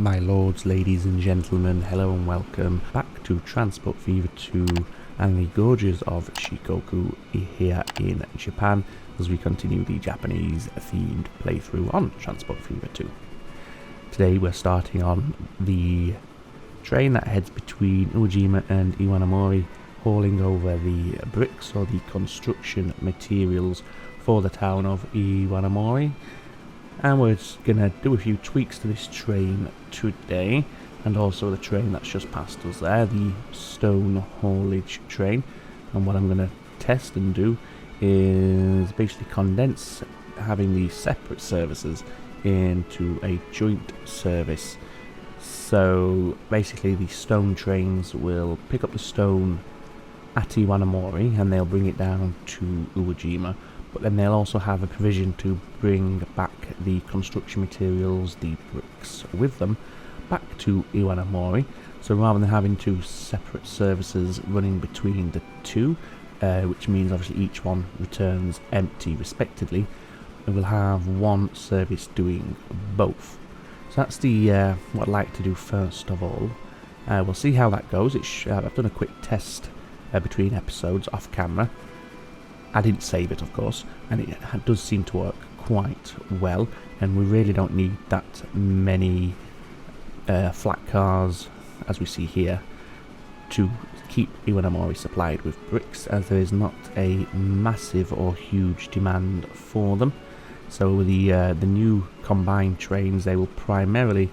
My lords, ladies and gentlemen, hello and welcome back to Transport Fever 2 and the Gorges of Shikoku here in Japan as we continue the Japanese themed playthrough on Transport Fever 2. Today we're starting on the train that heads between Ujima and Iwanamori, hauling over the bricks or the construction materials for the town of Iwanamori. And we're just going to do a few tweaks to this train today, and also the train that's just passed us there, the stone haulage train. And what I'm going to test and do is basically condense having these separate services into a joint service. So basically the stone trains will pick up the stone at Iwanamori and they'll bring it down to Uwajima. But then they'll also have a provision to bring back the construction materials, the bricks, with them back to Iwanamori. So rather than having two separate services running between the two, which means obviously each one returns empty respectively, we'll have one service doing both. So that's the what I'd like to do first of all. We'll see how that goes. I've done a quick test between episodes off camera. I didn't save it, of course, and it does seem to work quite well, and we really don't need that many flat cars, as we see here, to keep Iwanamori supplied with bricks, as there is not a massive or huge demand for them. So the new combined trains, they will primarily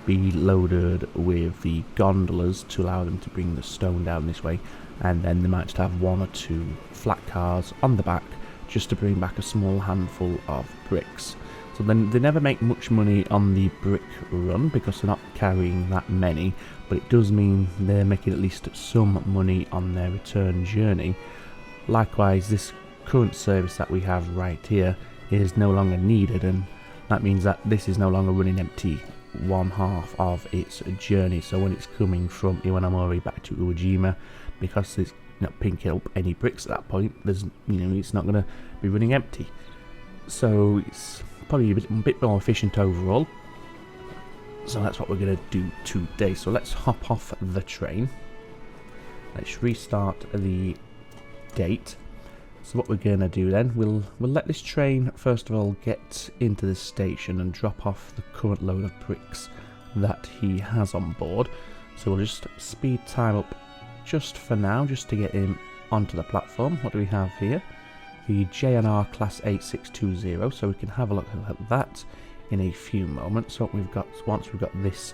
be loaded with the gondolas to allow them to bring the stone down this way, and then they might just have one or two flat cars on the back just to bring back a small handful of bricks. So then they never make much money on the brick run because they're not carrying that many, but it does mean they're making at least some money on their return journey. Likewise, this current service that we have right here is no longer needed, and that means that this is no longer running empty one half of its journey. So when it's coming from Iwanamori back to Uwajima, because it's not picking up any bricks at that point, there's it's not going to be running empty. So it's probably a bit more efficient overall. So that's what we're going to do today. So let's hop off the train. Let's restart the gate. So what we're going to do then, we'll let this train first of all get into the station and drop off the current load of bricks that he has on board. So we'll just speed time up just for now, just to get him onto the platform. What do we have here? The JNR Class 8620, so we can have a look at that in a few moments. So what we've got, once we've got this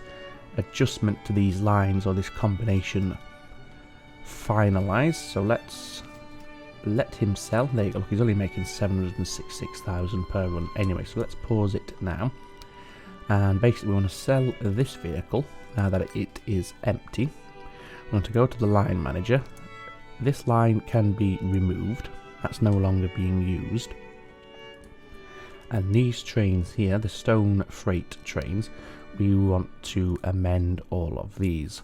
adjustment to these lines, or this combination finalised, so let's let him sell. There you go, look, he's only making 766,000 per run anyway, so let's pause it now. And basically we want to sell this vehicle now that it is empty. We want to go to the line manager. This line can be removed, that's no longer being used. And these trains here, the stone freight trains, we want to amend all of these.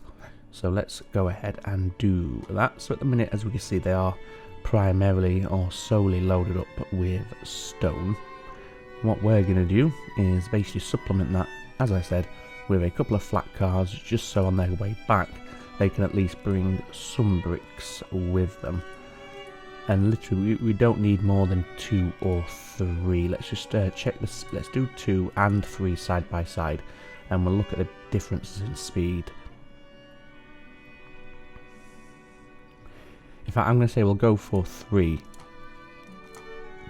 So let's go ahead and do that. So at the minute, as we can see, they are primarily or solely loaded up with stone. What we're going to do is basically supplement that, as I said, with a couple of flat cars, just so on their way back they can at least bring some bricks with them. And literally we don't need more than 2 or 3. Let's just check this. Let's do 2 and 3 side by side, and we'll look at the differences in speed. In fact, I'm going to say we'll go for 3,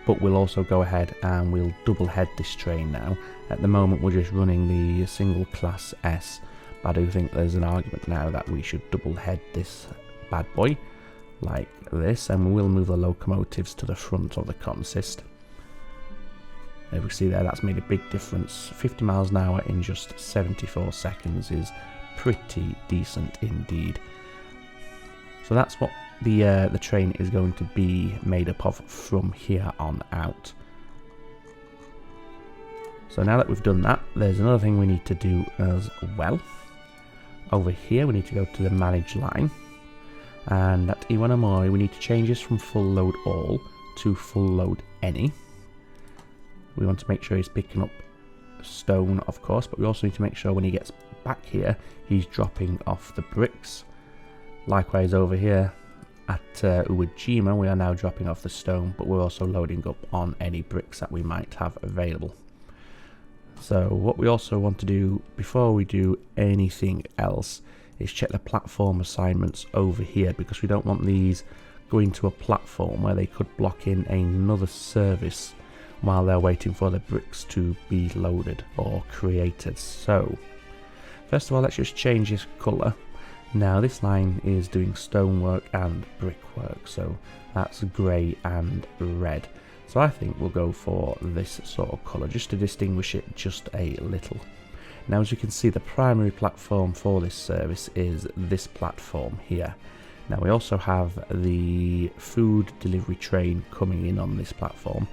but we'll also go ahead and we'll double head this train now. At the moment we're just running the single class S, but I do think there's an argument now that we should double head this bad boy like this, and we will move the locomotives to the front of the consist. As we see there, that's made a big difference. 50 miles an hour in just 74 seconds is pretty decent indeed. So that's what the train is going to be made up of from here on out. So now that we've done that, there's another thing we need to do as well. Over here we need to go to the manage line, and at Iwanamori we need to change this from full load all to full load any. We want to make sure he's picking up stone, of course, but we also need to make sure when he gets back here, he's dropping off the bricks. Likewise over here at Uwajima, we are now dropping off the stone, but we're also loading up on any bricks that we might have available. So what we also want to do before we do anything else is check the platform assignments over here, because we don't want these going to a platform where they could block in another service while they're waiting for the bricks to be loaded or created. So first of all, let's just change this colour. Now this line is doing stonework and brickwork, so that's grey and red. So I think we'll go for this sort of colour just to distinguish it just a little. Now as you can see, the primary platform for this service is this platform here. Now we also have the food delivery train coming in on this platform.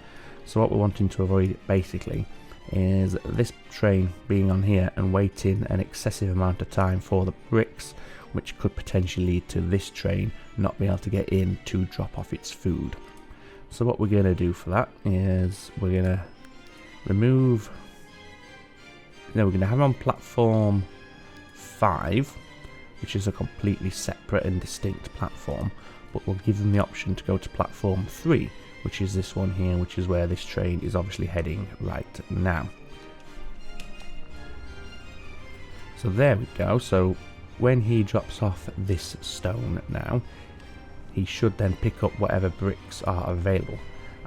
So what we're wanting to avoid basically is this train being on here and waiting an excessive amount of time for the bricks, which could potentially lead to this train not being able to get in to drop off its food. So what we're going to do for that is we're going to remove, we're going to have on platform 5, which is a completely separate and distinct platform, but we'll give them the option to go to platform 3, which is this one here, which is where this train is obviously heading right now. So there we go. So when he drops off this stone now, he should then pick up whatever bricks are available.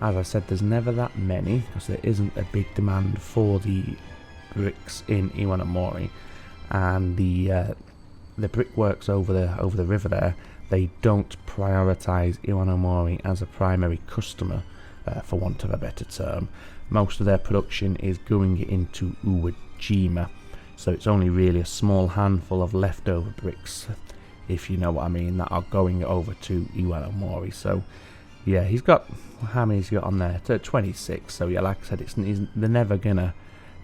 As I said, there's never that many because there isn't a big demand for the bricks in Iwanomori, and the brickworks over the river there, they don't prioritise Iwanomori as a primary customer, for want of a better term. Most of their production is going into Uwajima, so it's only really a small handful of leftover bricks, if you know what I mean, that are going over to Iwanomori. So yeah, he's got, how many has he got on there? 26. So yeah, like I said, they're never gonna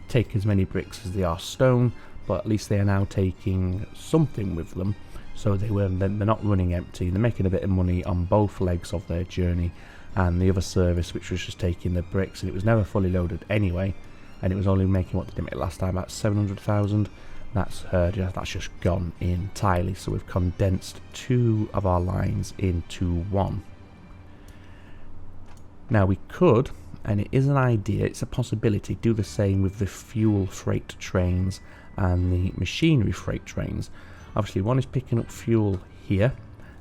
take as many bricks as they are stone, but at least they are now taking something with them. So they're not running empty. They're making a bit of money on both legs of their journey, and the other service, which was just taking the bricks, and it was never fully loaded anyway, and it was only making, what did it make last time, about 700,000. That's just gone entirely. So we've condensed 2 of our lines into 1. Now we could, and it is an idea, it's a possibility, do the same with the fuel freight trains and the machinery freight trains. Obviously one is picking up fuel here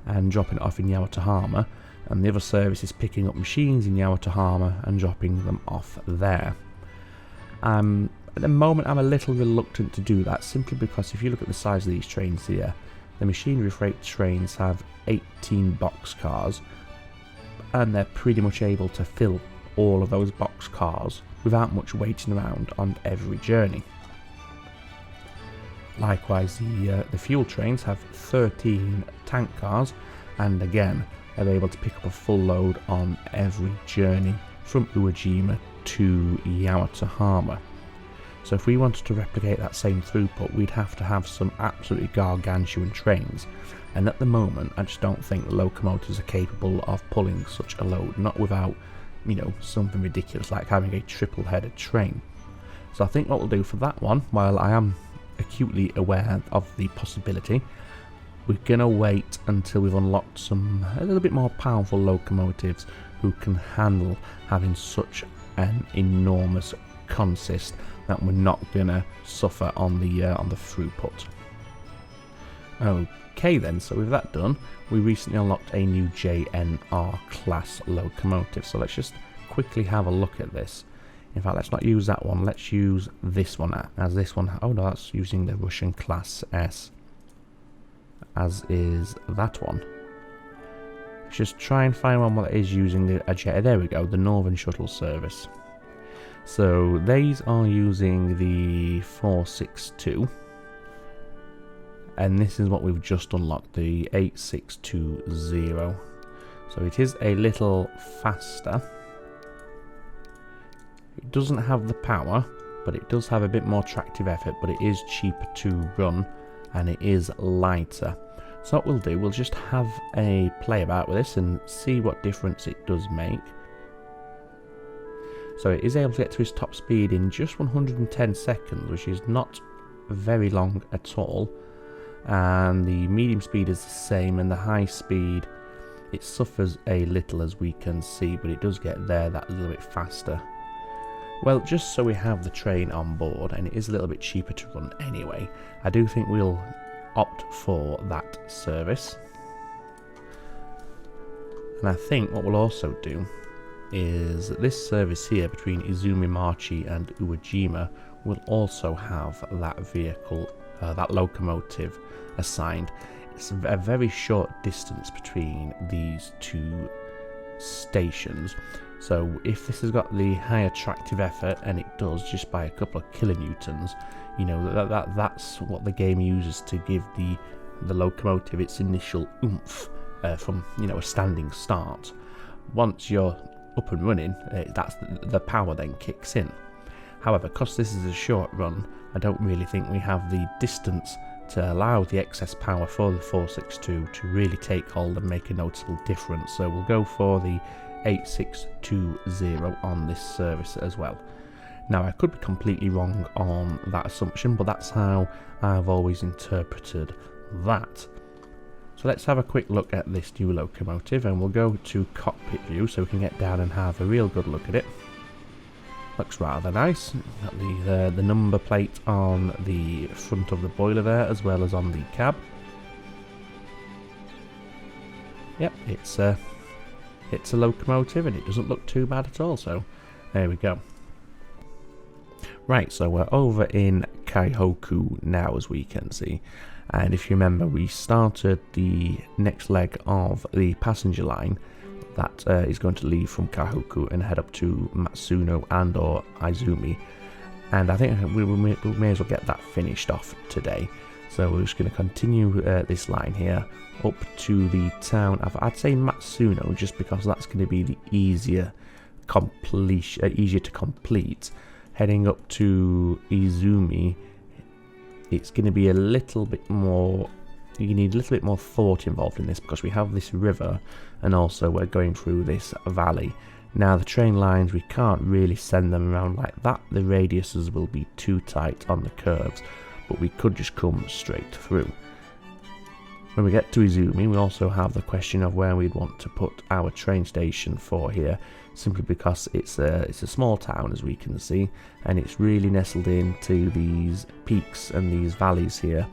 and dropping it off in Yawatahama, and the other service is picking up machines in Yawatahama and dropping them off there. At the moment I'm a little reluctant to do that, simply because if you look at the size of these trains here, the machinery freight trains have 18 boxcars, and they're pretty much able to fill all of those boxcars without much waiting around on every journey. Likewise, the fuel trains have 13 tank cars, and again they're able to pick up a full load on every journey from Uwajima to Yawatahama. So if we wanted to replicate that same throughput, we'd have to have some absolutely gargantuan trains, and at the moment I just don't think the locomotives are capable of pulling such a load, not without, you know, something ridiculous like having a triple-headed train. So I think what we'll do for that one, while I am acutely aware of the possibility, we're gonna wait until we've unlocked a little bit more powerful locomotives who can handle having such an enormous consist that we're not gonna suffer on the throughput. Okay then, so with that done, we recently unlocked a new JNR class locomotive. So let's just quickly have a look at this. In fact, let's not use that one, let's use this one, as this one, oh no, that's using the Russian class S, as is that one. Let's just try and find one that is using there we go, the Northern Shuttle Service. So these are using the 462, and this is what we've just unlocked, the 8620. So it is a little faster. It doesn't have the power, but it does have a bit more tractive effort, but it is cheaper to run and it is lighter. So what we'll do, we'll just have a play about with this and see what difference it does make. So it is able to get to its top speed in just 110 seconds, which is not very long at all, and the medium speed is the same, and the high speed, it suffers a little as we can see, but it does get there that little bit faster. Well, just so we have the train on board, and it is a little bit cheaper to run anyway, I do think we'll opt for that service. And I think what we'll also do is this service here between Izumimachi and Uejima will also have that vehicle, that locomotive assigned. It's a very short distance between these two stations, so if this has got the high attractive effort, and it does just by a couple of kilonewtons, you know, that's what the game uses to give the locomotive its initial oomph from, you know, a standing start. Once you're up and running, that's the power then kicks in. However, because this is a short run, I don't really think we have the distance to allow the excess power for the 462 to really take hold and make a noticeable difference, so we'll go for the 8620 on this service as well. Now, I could be completely wrong on that assumption, but that's how I've always interpreted that. So let's have a quick look at this new locomotive, and we'll go to cockpit view so we can get down and have a real good look at it. Looks rather nice. Got the number plate on the front of the boiler there, as well as on the cab. Yep, it's a locomotive, and it doesn't look too bad at all, so there we go. Right, so we're over in Kaihoku now, as we can see. And if you remember, we started the next leg of the passenger line that is going to leave from Kaihoku and head up to Matsuno and or Izumi. And I think we may as well get that finished off today. So we're just going to continue this line here up to the town of, I'd say, Matsuno, just because that's going to be the easier to complete. Heading up to Izumi, it's going to be a little bit more, you need a little bit more thought involved in this, because we have this river and also we're going through this valley. Now the train lines, we can't really send them around like that, the radiuses will be too tight on the curves, but we could just come straight through. When we get to Izumi, we also have the question of where we'd want to put our train station for here, simply because it's a small town, as we can see, and it's really nestled into these peaks and these valleys here,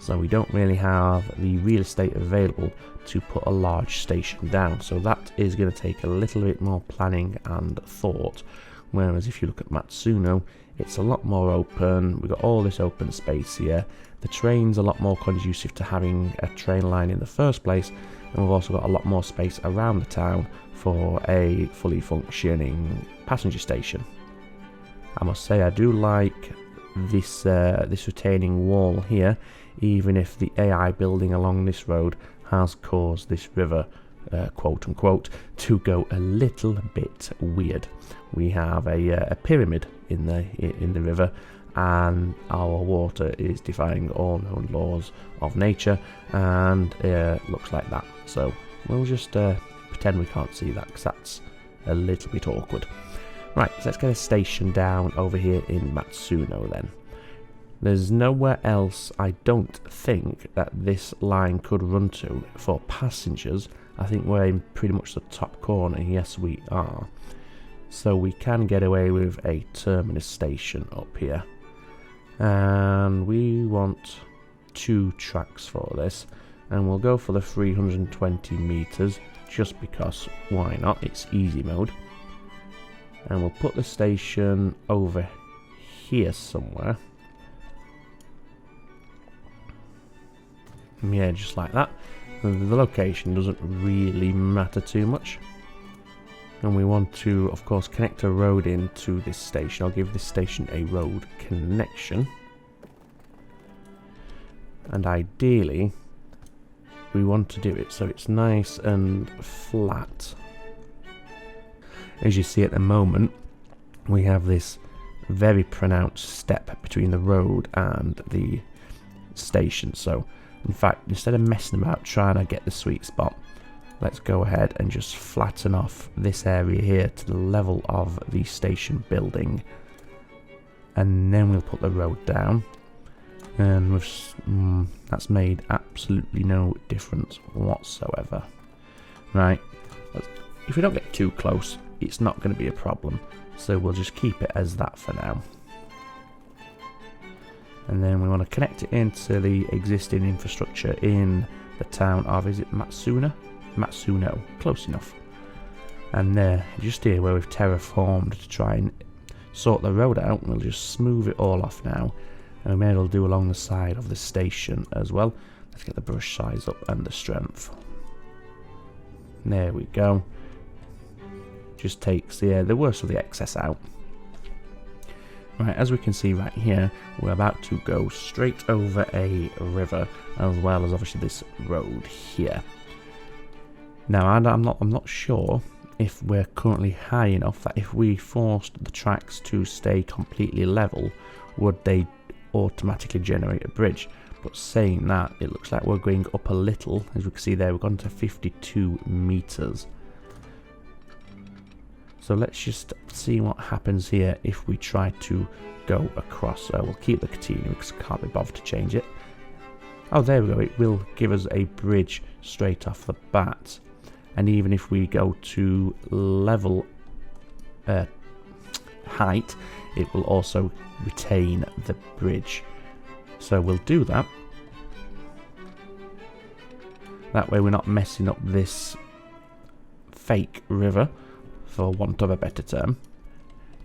so we don't really have the real estate available to put a large station down, so that is going to take a little bit more planning and thought. Whereas if you look at Matsuno, it's a lot more open, we've got all this open space here, the train's a lot more conducive to having a train line in the first place, and we've also got a lot more space around the town for a fully functioning passenger station. I must say, I do like this retaining wall here, even if the AI building along this road has caused this river, quote unquote, to go a little bit weird. We have a pyramid in the river, and our water is defying all known laws of nature, and looks like that. So we'll just pretend we can't see that, because that's a little bit awkward. Right, so let's get a station down over here in Matsuno then. There's nowhere else, I don't think, that this line could run to for passengers. I think we're in pretty much the top corner. Yes, we are. So we can get away with a terminus station up here. And we want 2 tracks for this. And we'll go for the 320 meters, just because, why not? It's easy mode. And we'll put the station over here somewhere. Yeah, just like that. The location doesn't really matter too much. And we want to, of course, connect a road into this station. I'll give this station a road connection. And ideally, we want to do it so it's nice and flat. As you see at the moment, we have this very pronounced step between the road and the station. So, in fact, instead of messing about trying to get the sweet spot, let's go ahead and just flatten off this area here to the level of the station building. And then we'll put the road down. And that's made absolutely no difference whatsoever. Right, if we don't get too close, it's not going to be a problem. So we'll just keep it as that for now. And then we want to connect it into the existing infrastructure in the town of, is it Matsuna? Matsuno, close enough. And just here where we've terraformed to try and sort the road out, we'll just smooth it all off now. And we may as well do along the side of the station as well. Let's get the brush size up and the strength. There we go. Just takes the worst of the excess out. Right, as we can see right here, we're about to go straight over a river, as well as obviously this road here. Now, I'm not sure if we're currently high enough that if we forced the tracks to stay completely level, would they automatically generate a bridge. But saying that, it looks like we're going up a little. As we can see there, we've gone to 52 meters. So let's just see what happens here if we try to go across. So we'll keep the continue because I can't be bothered to change it. Oh, there we go. It will give us a bridge straight off the bat. And even if we go to level height, it will also retain the bridge. So we'll do that. That way we're not messing up this fake river, for want of a better term.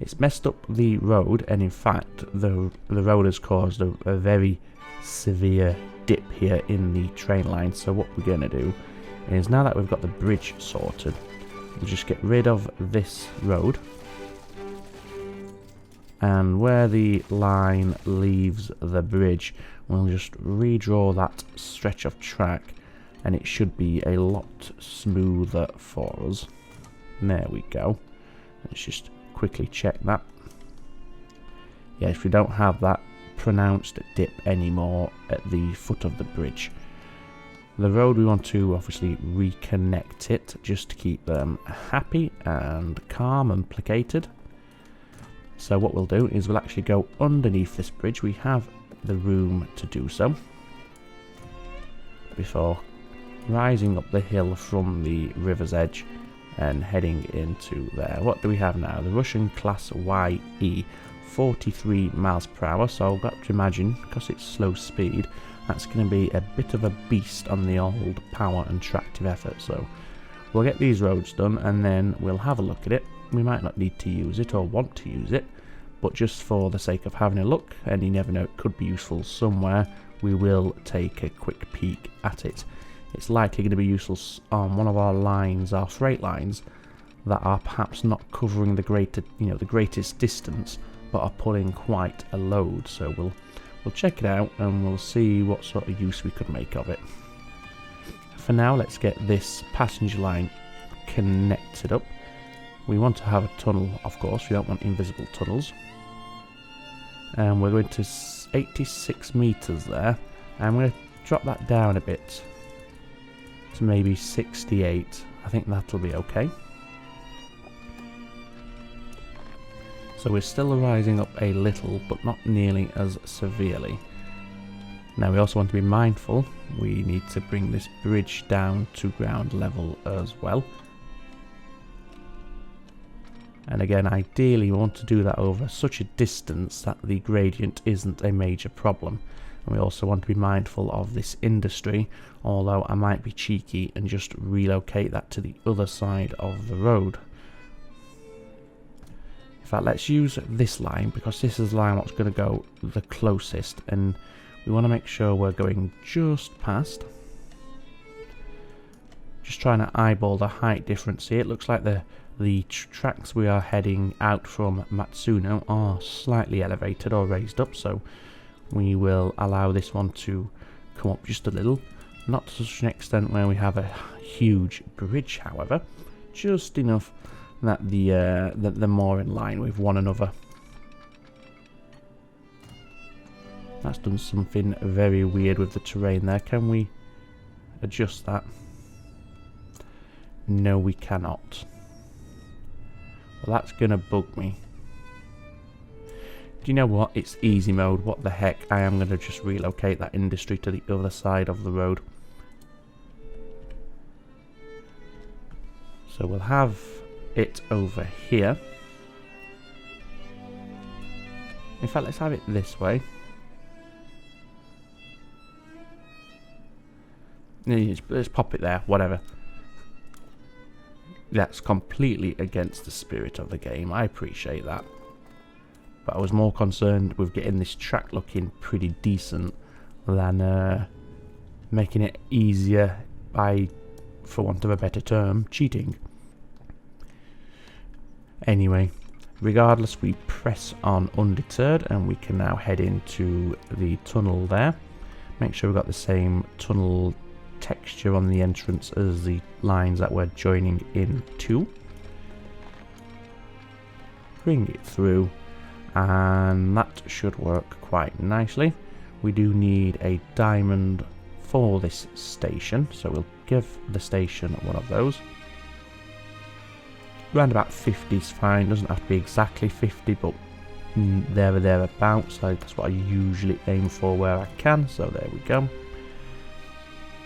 It's messed up the road, and in fact the road has caused a very severe dip here in the train line. So what we're going to do is, now that we've got the bridge sorted, we'll just get rid of this road, and where the line leaves the bridge, we'll just redraw that stretch of track, and it should be a lot smoother for us. There we go. Let's just quickly check that. Yes, we don't have that pronounced dip anymore at the foot of the bridge. The road, we want to obviously reconnect it just to keep them happy and calm and placated. So what we'll do is we'll actually go underneath this bridge. We have the room to do so before rising up the hill from the river's edge and heading into there. What do we have now? The Russian class YE, 43 miles per hour. So I've got to imagine, because it's slow speed, that's going to be a bit of a beast on the old power and tractive effort. So we'll get these roads done, and then we'll have a look at it. We might not need to use it or want to use it, but just for the sake of having a look, and you never know, it could be useful somewhere, we will take a quick peek at it. It's likely going to be useful on one of our lines, our freight lines, that are perhaps not covering the greatest distance, but are pulling quite a load. So we'll check it out, and we'll see what sort of use we could make of it. For now, let's get this passenger line connected up. We want to have a tunnel, of course. We don't want invisible tunnels. And we're going to 86 meters there. And I'm going to drop that down a bit to maybe 68. I think that'll be okay. So we're still rising up a little, but not nearly as severely. Now we also want to be mindful, we need to bring this bridge down to ground level as well. And again, ideally we want to do that over such a distance that the gradient isn't a major problem. And we also want to be mindful of this industry, although I might be cheeky and just relocate that to the other side of the road. In fact, let's use this line, because this is the line what's going to go the closest, and we want to make sure we're going just past. Just trying to eyeball the height difference here. It looks like the tracks we are heading out from Matsuno are slightly elevated or raised up, so we will allow this one to come up just a little. Not to such an extent where we have a huge bridge, however, just enough that they're more in line with one another. That's done something very weird with the terrain there. Can we adjust that? No, we cannot. Well, that's gonna bug me. Do you know what? It's easy mode. What the heck? I am going to just relocate that industry to the other side of the road. So we'll have it over here. In fact, let's have it this way. Let's pop it there, whatever. That's completely against the spirit of the game. I appreciate that. But I was more concerned with getting this track looking pretty decent than making it easier by, for want of a better term, cheating. Anyway, regardless, we press on undeterred and we can now head into the tunnel there. Make sure we've got the same tunnel texture on the entrance as the lines that we're joining into. Bring it through, and that should work quite nicely. We do need a diamond for this station, so we'll give the station one of those. Around about 50 is fine, doesn't have to be exactly 50, but there or thereabouts. So that's what I usually aim for where I can, so there we go.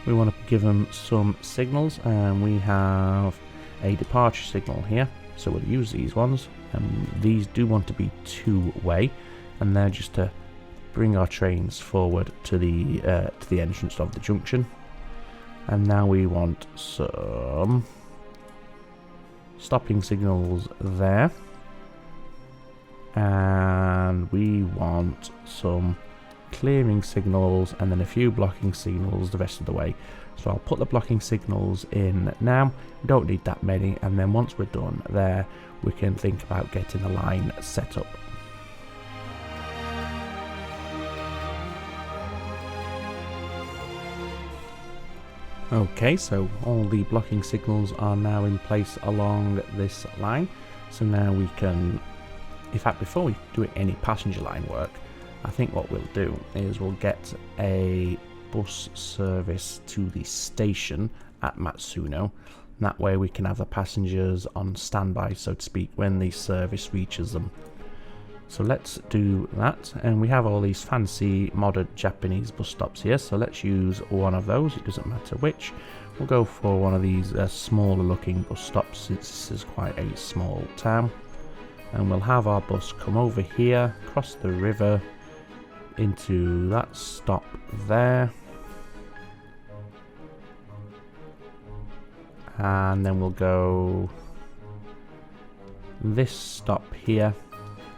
We want to give them some signals, and we have a departure signal here, so we'll use these ones. And these do want to be two-way, and they're just to bring our trains forward to the entrance of the junction. And now we want some stopping signals there, and we want some clearing signals, and then a few blocking signals the rest of the way. So I'll put the blocking signals in now. We don't need that many, and then once we're done there, we can think about getting the line set up. Okay, so all the blocking signals are now in place along this line. So now we can, in fact, before we do any passenger line work, I think what we'll do is we'll get a bus service to the station at Matsuno. That way we can have the passengers on standby, so to speak, when the service reaches them. So let's do that, and we have all these fancy modern Japanese bus stops here, so let's use one of those. It doesn't matter which. We'll go for one of these smaller looking bus stops, since this is quite a small town. And we'll have our bus come over here, cross the river into that stop there, and then we'll go this stop here,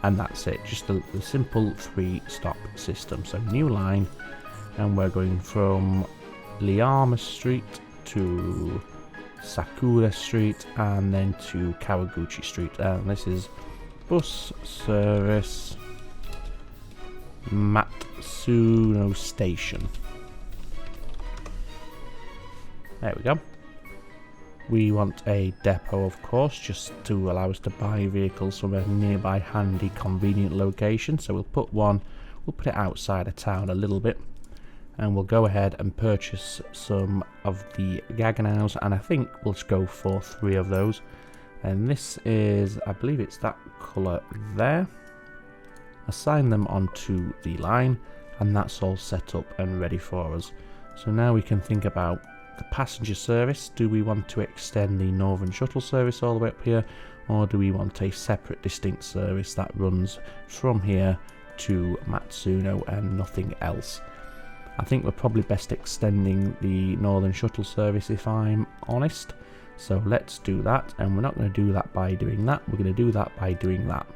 and that's it. Just the simple 3-stop system. So new line, and we're going from Liyama Street to Sakura Street and then to Kawaguchi Street, and this is bus service Matsuno Station. There we go. We want a depot, of course, just to allow us to buy vehicles from a nearby handy convenient location. So we'll put it outside of town a little bit, and we'll go ahead and purchase some of the Gaganaus, and I think we'll just go for 3 of those. And this is, I believe it's that colour there. Assign them onto the line, and that's all set up and ready for us. So now we can think about the passenger service. Do we want to extend the Northern Shuttle service all the way up here, or do we want a separate distinct service that runs from here to Matsuno and nothing else? I think we're probably best extending the Northern Shuttle service, if I'm honest. So let's do that, and we're not going to do that by doing that, we're going to do that by doing that.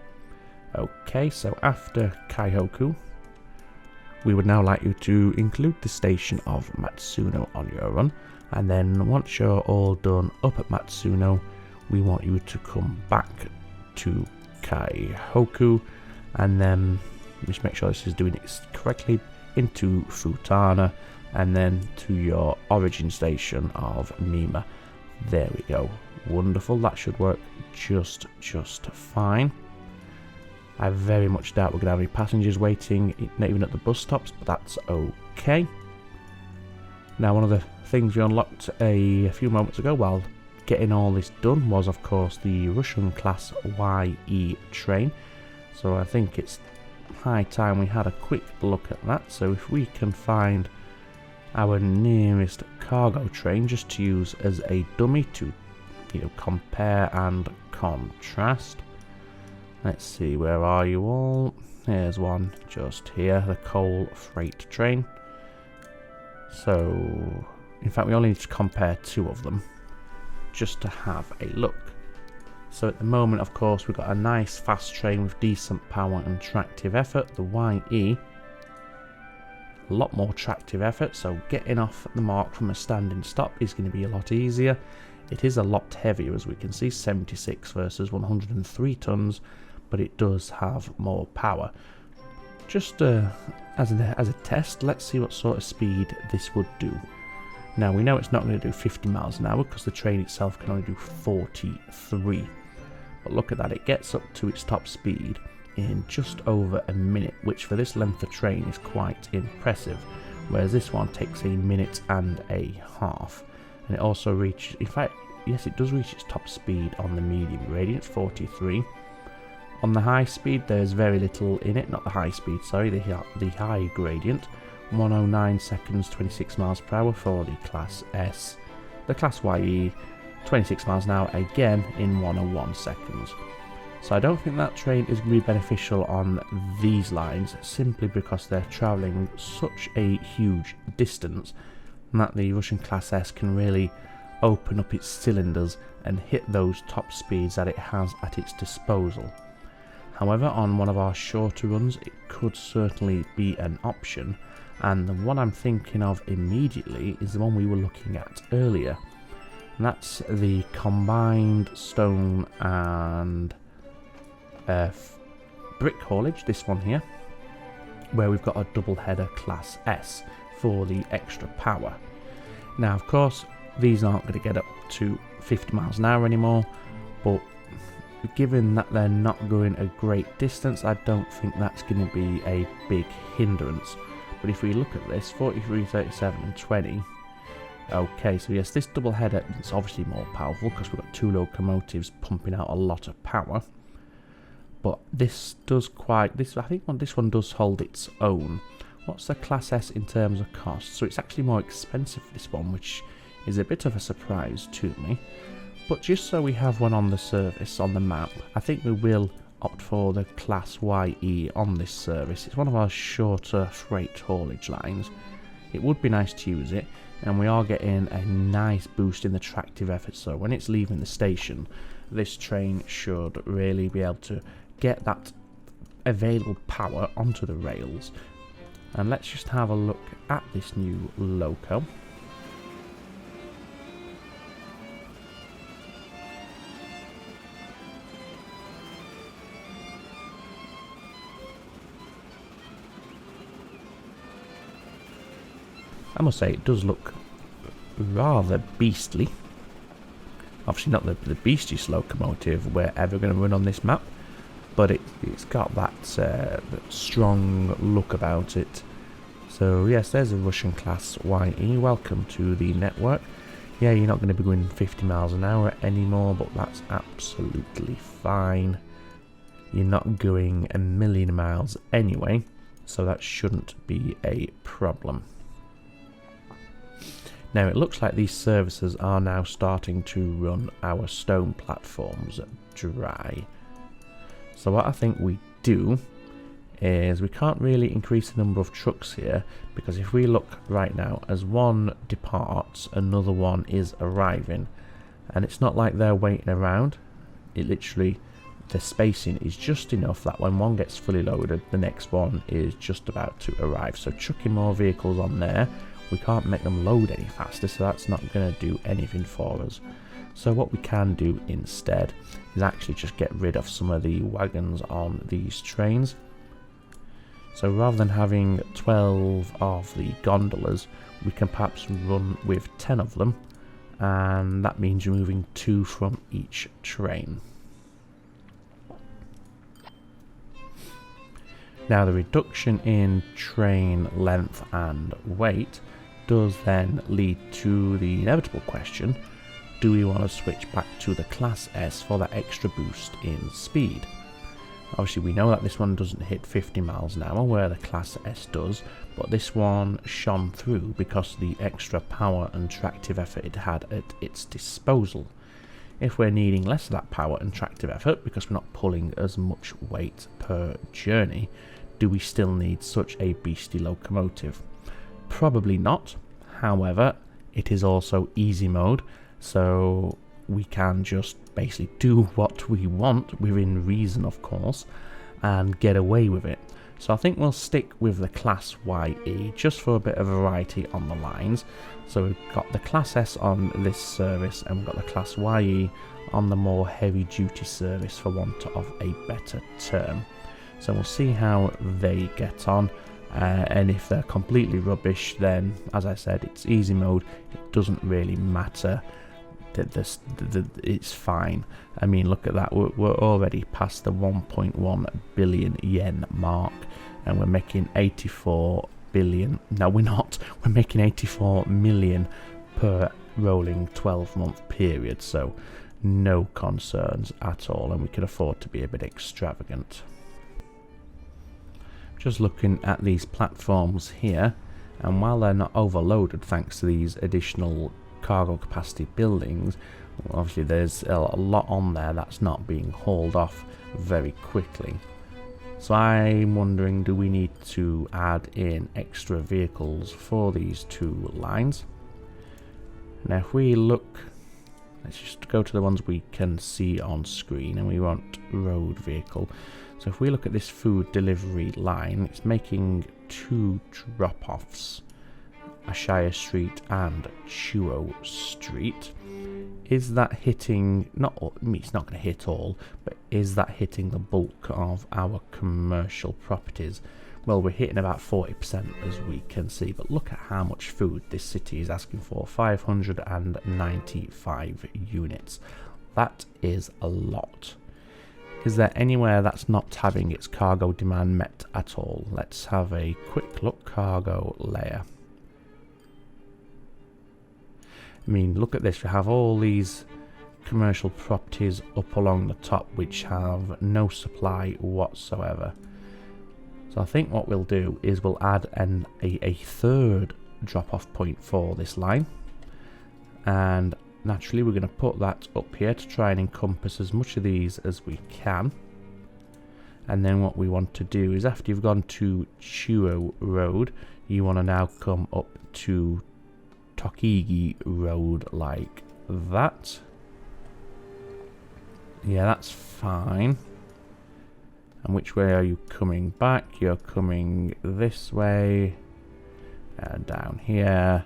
Okay, so after Kaihoku, we would now like you to include the station of Matsuno on your run, and then once you're all done up at Matsuno, we want you to come back to Kaihoku, and then just make sure this is doing it correctly, into Futana, and then to your origin station of Mima. There we go. Wonderful. That should work just fine. I very much doubt we're going to have any passengers waiting, not even at the bus stops, but that's okay. Now, one of the things we unlocked a few moments ago while getting all this done was, of course, the Russian class YE train. So I think it's high time we had a quick look at that. So if we can find our nearest cargo train just to use as a dummy to, you know, compare and contrast. Let's see, where are you all? Here's one just here, the coal freight train. So, in fact, we only need to compare 2 of them just to have a look. So at the moment, of course, we've got a nice fast train with decent power and tractive effort, the YE. A lot more tractive effort, so getting off the mark from a standing stop is going to be a lot easier. It is a lot heavier, as we can see, 76 versus 103 tons, but it does have more power. Just as a test, let's see what sort of speed this would do. Now, we know it's not going to do 50 miles an hour because the train itself can only do 43. But look at that, it gets up to its top speed in just over a minute, which for this length of train is quite impressive, whereas this one takes a minute and a half. And it also reaches, in fact, yes, it does reach its top speed on the medium gradient, 43. On the high speed, there's very little in it, not the high speed, sorry, the high gradient, 109 seconds, 26 miles per hour for the Class S. The Class YE, 26 miles an hour again in 101 seconds. So I don't think that train is going to be beneficial on these lines, simply because they're travelling such a huge distance that the Russian Class S can really open up its cylinders and hit those top speeds that it has at its disposal. However, on one of our shorter runs, it could certainly be an option, and the one I'm thinking of immediately is the one we were looking at earlier. And that's the combined stone and brick haulage, this one here, where we've got a double header Class S for the extra power. Now, of course, these aren't going to get up to 50 miles an hour anymore, but given that they're not going a great distance, I don't think that's going to be a big hindrance. But if we look at this, 43, 37 and 20, okay, so yes, this double header is obviously more powerful because we've got 2 locomotives pumping out a lot of power. But this does I think this one does hold its own. What's the Class S in terms of cost? So it's actually more expensive for this one, which is a bit of a surprise to me. But just so we have one on the service, on the map, I think we will opt for the Class YE on this service. It's one of our shorter freight haulage lines. It would be nice to use it, and we are getting a nice boost in the tractive effort, so when it's leaving the station, this train should really be able to get that available power onto the rails. And let's just have a look at this new loco. I must say, it does look rather beastly. Obviously not the beastiest locomotive we're ever going to run on this map, but it's got that strong look about it. So yes, there's a Russian Class YE. Welcome to the network. Yeah, you're not going to be going 50 miles an hour anymore, but that's absolutely fine. You're not going a million miles anyway, so that shouldn't be a problem. Now, it looks like these services are now starting to run our stone platforms dry. So what I think we do is we can't really increase the number of trucks here, because if we look right now, as one departs, another one is arriving. And it's not like they're waiting around. It literally, the spacing is just enough that when one gets fully loaded, the next one is just about to arrive. So chucking more vehicles on there, we can't make them load any faster, so that's not going to do anything for us. So what we can do instead is actually just get rid of some of the wagons on these trains. So rather than having 12 of the gondolas, we can perhaps run with 10 of them, and that means removing 2 from each train. Now, the reduction in train length and weight does then lead to the inevitable question: do we want to switch back to the Class S for that extra boost in speed? Obviously we know that this one doesn't hit 50 miles an hour where the Class S does, but this one shone through because of the extra power and tractive effort it had at its disposal. If we're needing less of that power and tractive effort because we're not pulling as much weight per journey, do we still need such a beastly locomotive? Probably not. However, it is also easy mode, so we can just basically do what we want, within reason of course, and get away with it. So I think we'll stick with the Class YE just for a bit of variety on the lines. So we've got the Class S on this service and we've got the Class YE on the more heavy duty service, for want of a better term. So we'll see how they get on, and if they're completely rubbish, then as I said, it's easy mode, it doesn't really matter. It's fine. I mean, look at that, we're already past the 1.1 billion yen mark, and we're making 84 billion. No, we're not. We're making 84 million per rolling 12-month period, so no concerns at all, and we can afford to be a bit extravagant. Just looking at these platforms here, and while they're not overloaded thanks to these additional cargo capacity buildings, obviously there's a lot on there that's not being hauled off very quickly. So I'm wondering, do we need to add in extra vehicles for these two lines? Now if we look, let's just go to the ones we can see on screen, and we want road vehicle. So if we look at this food delivery line, it's making 2 drop-offs, Ashaya Street and Chuo Street. Is that hitting, it's not going to hit all, but is that hitting the bulk of our commercial properties? Well, we're hitting about 40% as we can see, but look at how much food this city is asking for, 595 units. That is a lot. Is there anywhere that's not having its cargo demand met at all? Let's have a quick look. Cargo layer. I mean, look at this. We have all these commercial properties up along the top which have no supply whatsoever. So I think what we'll do is we'll add a third drop-off point for this line. And naturally we're going to put that up here to try and encompass as much of these as we can. And then what we want to do is, after you've gone to Chuo Road, you want to now come up to Tokigi Road like that. Yeah, that's fine. And which way are you coming back? You're coming this way, down here,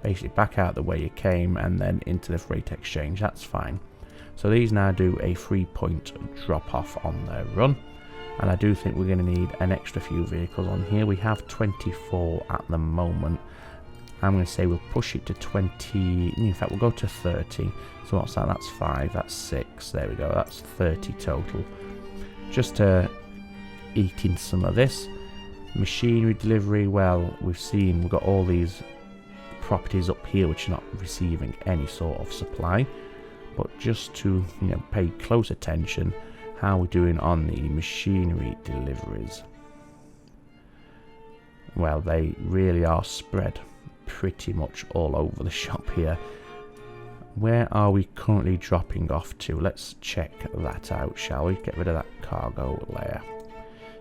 basically back out the way you came, and then into the freight exchange. That's fine. So these now do a 3-point drop off on their run, and I do think we're going to need an extra few vehicles on here. We have 24 at the moment. I'm going to say we'll push it to 20, in fact we'll go to 30. So what's that? That's 5, that's 6, there we go, that's 30 total. Just to eat in some of this. Machinery delivery, well, we've got all these properties up here which are not receiving any sort of supply. But just to pay close attention, how we're doing on the machinery deliveries. Well, they really are spread pretty much all over the shop here. Where are we currently dropping off to? Let's check that out, shall we? Get rid of that cargo layer.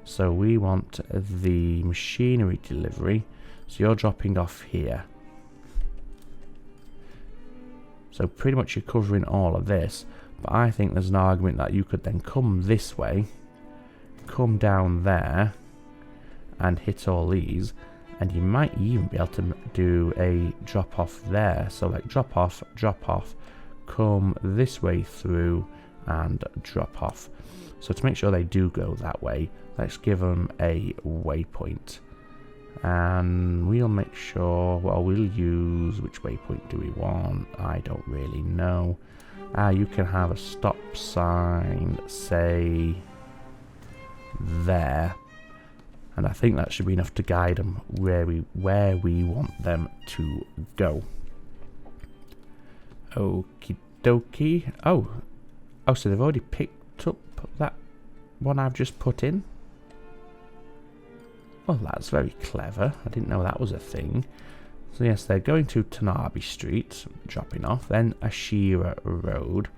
So we want the machinery delivery. So you're dropping off here. So pretty much you're covering all of this. But I think there's an argument that you could then come this way, come down there, and hit all these. And you might even be able to do a drop off there. So like drop off, come this way through and drop off. So to make sure they do go that way, let's give them a waypoint. And we'll make sure, well, we'll use, which waypoint do we want? I don't really know. You can have a stop sign, say, there. And I think that should be enough to guide them where we want them to go. Okie dokie. Oh, so they've already picked up that one I've just put in? Well, that's very clever. I didn't know that was a thing. So yes, they're going to Tanabe Street, dropping off, then Ashira Road,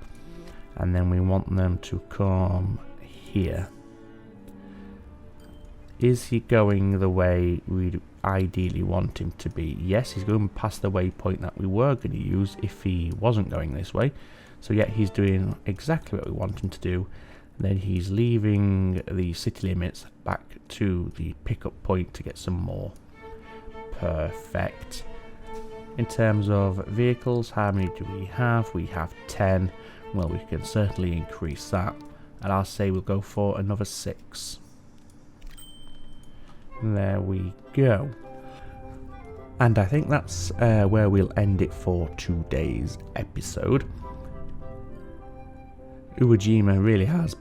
and then we want them to come here. Is he going the way we'd ideally want him to be? Yes, he's going past the waypoint that we were going to use if he wasn't going this way. So yeah, he's doing exactly what we want him to do. Then he's leaving the city limits back to the pickup point to get some more. Perfect. In terms of vehicles, how many do we have? We have 10. Well, we can certainly increase that. And I'll say we'll go for another 6. There we go. And I think that's where we'll end it for today's episode. Uwajima really has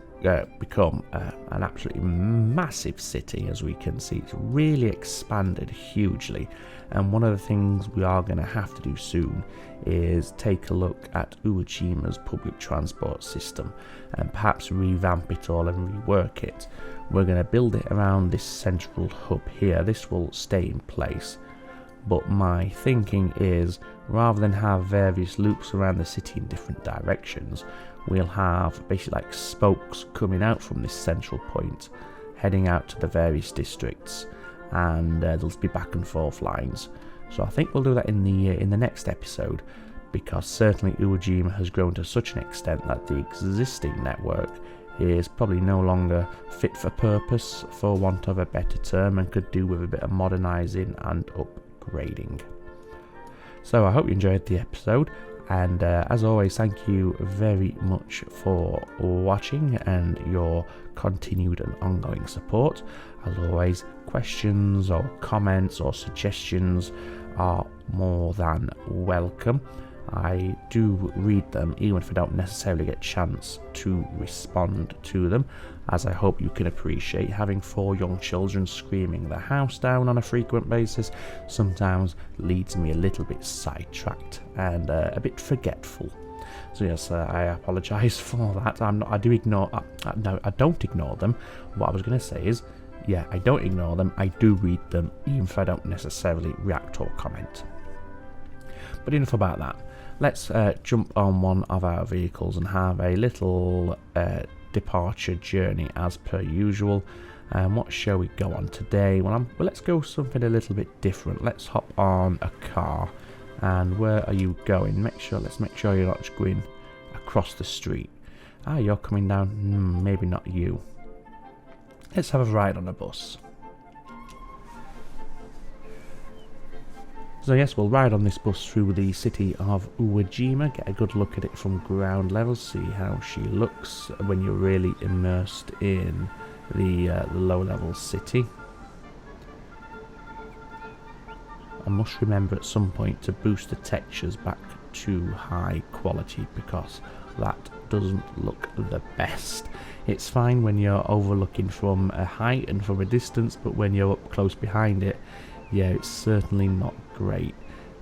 become an absolutely massive city, as we can see. It's really expanded hugely, and one of the things we are going to have to do soon is take a look at Uwajima's public transport system and perhaps revamp it all and rework it. We're going to build it around this central hub here. This will stay in place, but my thinking is, rather than have various loops around the city in different directions, we'll have basically like spokes coming out from this central point, heading out to the various districts, and there'll be back and forth lines. So I think we'll do that in the next episode, because certainly Uwajima has grown to such an extent that the existing network is probably no longer fit for purpose, for want of a better term, and could do with a bit of modernising and upgrading. So I hope you enjoyed the episode, and as always, thank you very much for watching and your continued and ongoing support. As always, questions or comments or suggestions are more than welcome. I do read them, even if I don't necessarily get a chance to respond to them, as I hope you can appreciate. Having 4 young children screaming the house down on a frequent basis sometimes leads me a little bit sidetracked and a bit forgetful. So yes, I apologise for that. I don't ignore them. What I was going to say is, yeah, I don't ignore them. I do read them, even if I don't necessarily react or comment. But enough about that. Let's jump on one of our vehicles and have a little departure journey as per usual. What shall we go on today? Well, let's go something a little bit different. Let's hop on a car. And where are you going? Let's make sure you're not just going across the street. Ah, you're coming down. Maybe not you. Let's have a ride on a bus. So yes, we'll ride on this bus through the city of Uwajima, get a good look at it from ground level, see how she looks when you're really immersed in the low-level city. I must remember at some point to boost the textures back to high quality, because that doesn't look the best. It's fine when you're overlooking from a height and from a distance, but when you're up close behind it, yeah, it's certainly not great.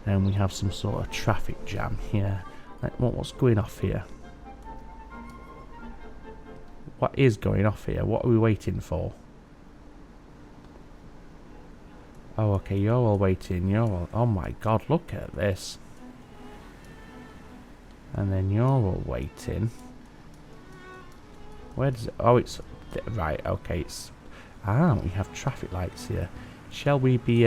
And we have some sort of traffic jam here. Like, what's going off here? What is going off here? What are we waiting for? Oh, okay, you're all waiting. Oh my god, look at this. And then you're all waiting. Where does it... Oh, it's... Right, okay, it's... Ah, we have traffic lights here. Shall we be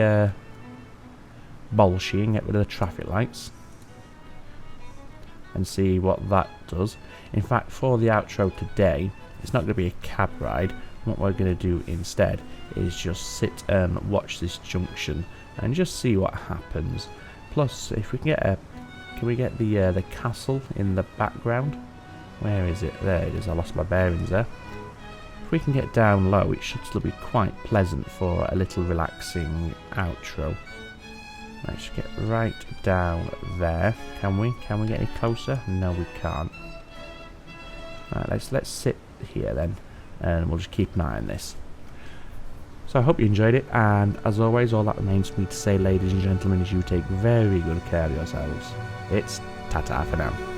bolshy and get rid of the traffic lights and see what that does? In fact, for the outro today, it's not going to be a cab ride. What we're going to do instead is just sit and watch this junction and just see what happens. Plus, if we can get can we get the castle in the background? Where is it? There it is. I lost my bearings there. If we can get down low, it should still be quite pleasant for a little relaxing outro. Let's get right down there. Can we? Can we get any closer? No, we can't. Alright, let's sit here then, and we'll just keep an eye on this. So I hope you enjoyed it, and as always, all that remains for me to say, ladies and gentlemen, is you take very good care of yourselves. It's ta-ta for now.